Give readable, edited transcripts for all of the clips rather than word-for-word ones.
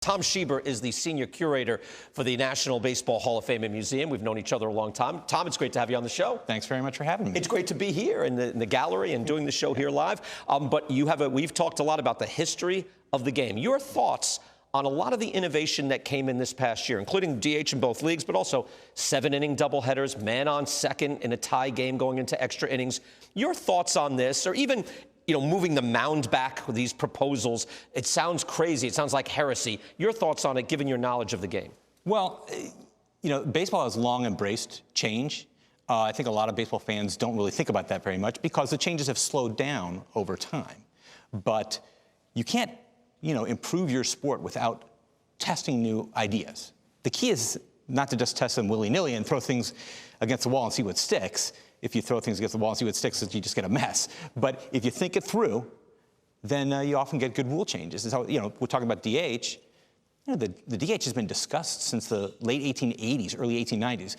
Tom Shieber is the senior curator for the National Baseball Hall of Fame and Museum. We've known each other a long time. Tom, it's great to have you on the show. Thanks very much for having me. It's great to be here in the gallery and doing the show here live. But we've talked a lot about the history of the game. Your thoughts on a lot of the innovation that came in this past year, including DH in both leagues, but also 7-inning doubleheaders, man on second in a tie game going into extra innings. Your thoughts on this, or even moving the mound back with these proposals? It sounds crazy. It sounds like heresy. Your thoughts on it, given your knowledge of the game? Well, baseball has long embraced change. I think a lot of baseball fans don't really think about that very much because the changes have slowed down over time. But you can't, improve your sport without testing new ideas. The key is not to just test them willy-nilly and throw things against the wall and see what sticks. If you throw things against the wall and see what sticks, you just get a mess. But if you think it through, then you often get good rule changes. So, we're talking about DH. The DH has been discussed since the late 1880s, early 1890s.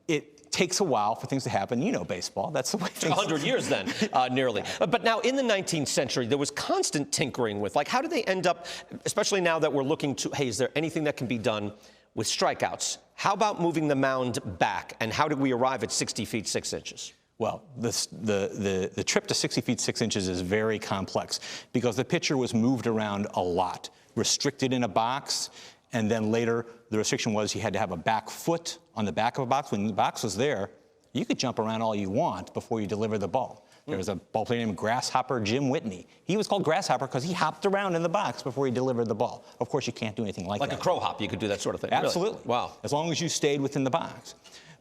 It takes a while for things to happen. Baseball. That's the way things... 100 years then, nearly. But now, in the 19th century, there was constant tinkering with, how do they end up, especially now that we're looking to, hey, is there anything that can be done with strikeouts? How about moving the mound back, and how did we arrive at 60 feet 6 inches? Well, the trip to 60 feet 6 inches is very complex because the pitcher was moved around a lot, restricted in a box, and then later the restriction was you had to have a back foot on the back of a box. When the box was there, you could jump around all you want before you deliver the ball. There was a ball player named Grasshopper Jim Whitney. He was called Grasshopper because he hopped around in the box before he delivered the ball. Of course, you can't do anything like that. Like a crow hop, you could do that sort of thing. Absolutely. Really? Wow. As long as you stayed within the box.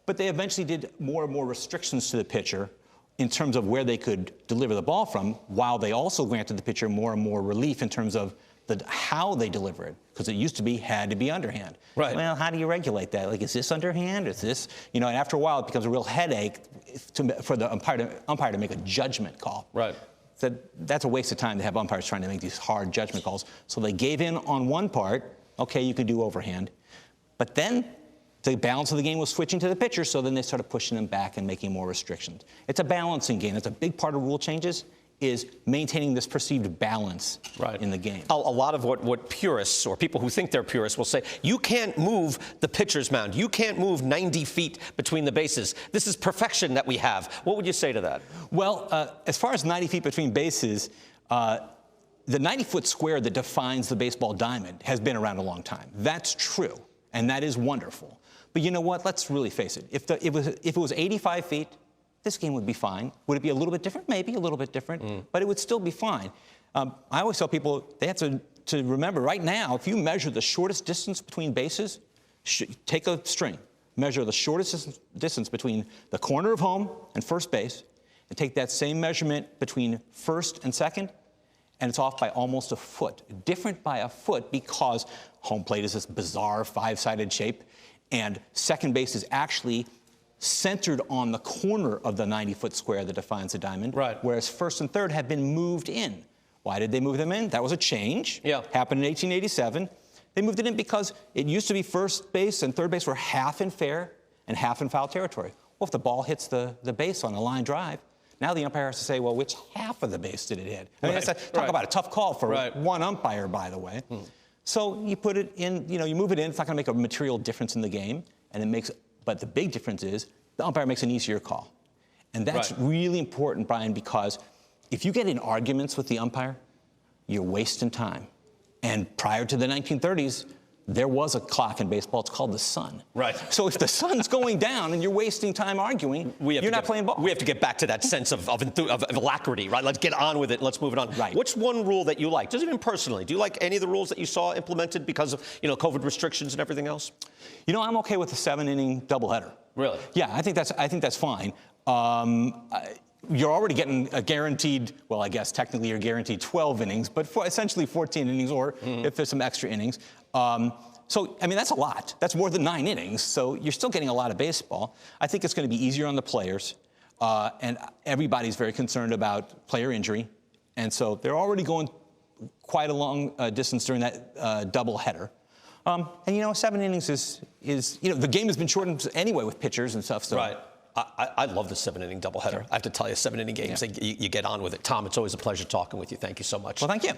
But they eventually did more and more restrictions to the pitcher in terms of where they could deliver the ball from, while they also granted the pitcher more and more relief in terms of how they deliver it, because it used to be had to be underhand. Right. Well, how do you regulate that? Is this underhand? Is this, and after a while it becomes a real headache for the umpire to make a judgment call. Right. So that's a waste of time to have umpires trying to make these hard judgment calls. So they gave in on one part. Okay, you could do overhand, but then the balance of the game was switching to the pitcher, so then they started pushing them back and making more restrictions. It's a balancing game. That's a big part of rule changes, is maintaining this perceived balance in the game. A lot of what purists, or people who think they're purists, will say, you can't move the pitcher's mound. You can't move 90 feet between the bases. This is perfection that we have. What would you say to that? Well, as far as 90 feet between bases, the 90-foot square that defines the baseball diamond has been around a long time. That's true, and that is wonderful. But you know what? Let's really face it. If it was 85 feet, this game would be fine. Would it be a little bit different? Maybe a little bit different, but it would still be fine. I always tell people they have to remember right now, if you measure the shortest distance between bases, take a string, measure the shortest distance between the corner of home and first base, and take that same measurement between first and second, and it's off by almost a foot. Different by a foot because home plate is this bizarre five-sided shape, and second base is actually centered on the corner of the 90-foot square that defines the diamond, whereas first and third have been moved in. Why did they move them in? That was a change. Happened in 1887. They moved it in because it used to be first base and third base were half in fair and half in foul territory. Well, if the ball hits the base on a line drive, now the umpire has to say, well, which half of the base did it hit? I mean, talk about a tough call for one umpire, by the way. So you put it in, you move it in. It's not going to make a material difference in the game, and it makes. But the big difference is the umpire makes an easier call. And that's really important, Brian, because if you get in arguments with the umpire, you're wasting time. And prior to the 1930s, there was a clock in baseball. It's called the sun. So if the sun's going down and you're wasting time arguing, you're not playing ball. We have to get back to that sense of alacrity, right? Let's get on with it. Let's move it on. What's one rule that you like, just even personally? Do you like any of the rules that you saw implemented because of, COVID restrictions and everything else? I'm okay with the 7-inning doubleheader. Really? Yeah, I think that's fine. You're already getting a guaranteed, well, I guess technically you're guaranteed 12 innings, but essentially 14 innings, or if there's some extra innings. So, I mean, that's a lot. That's more than 9 innings, so you're still getting a lot of baseball. I think it's going to be easier on the players, and everybody's very concerned about player injury, and so they're already going quite a long distance during that doubleheader. And 7 innings is the game has been shortened anyway with pitchers and stuff. So. I love the 7-inning doubleheader. I have to tell you, 7-inning games, you get on with it. Tom, it's always a pleasure talking with you. Thank you so much. Well, thank you.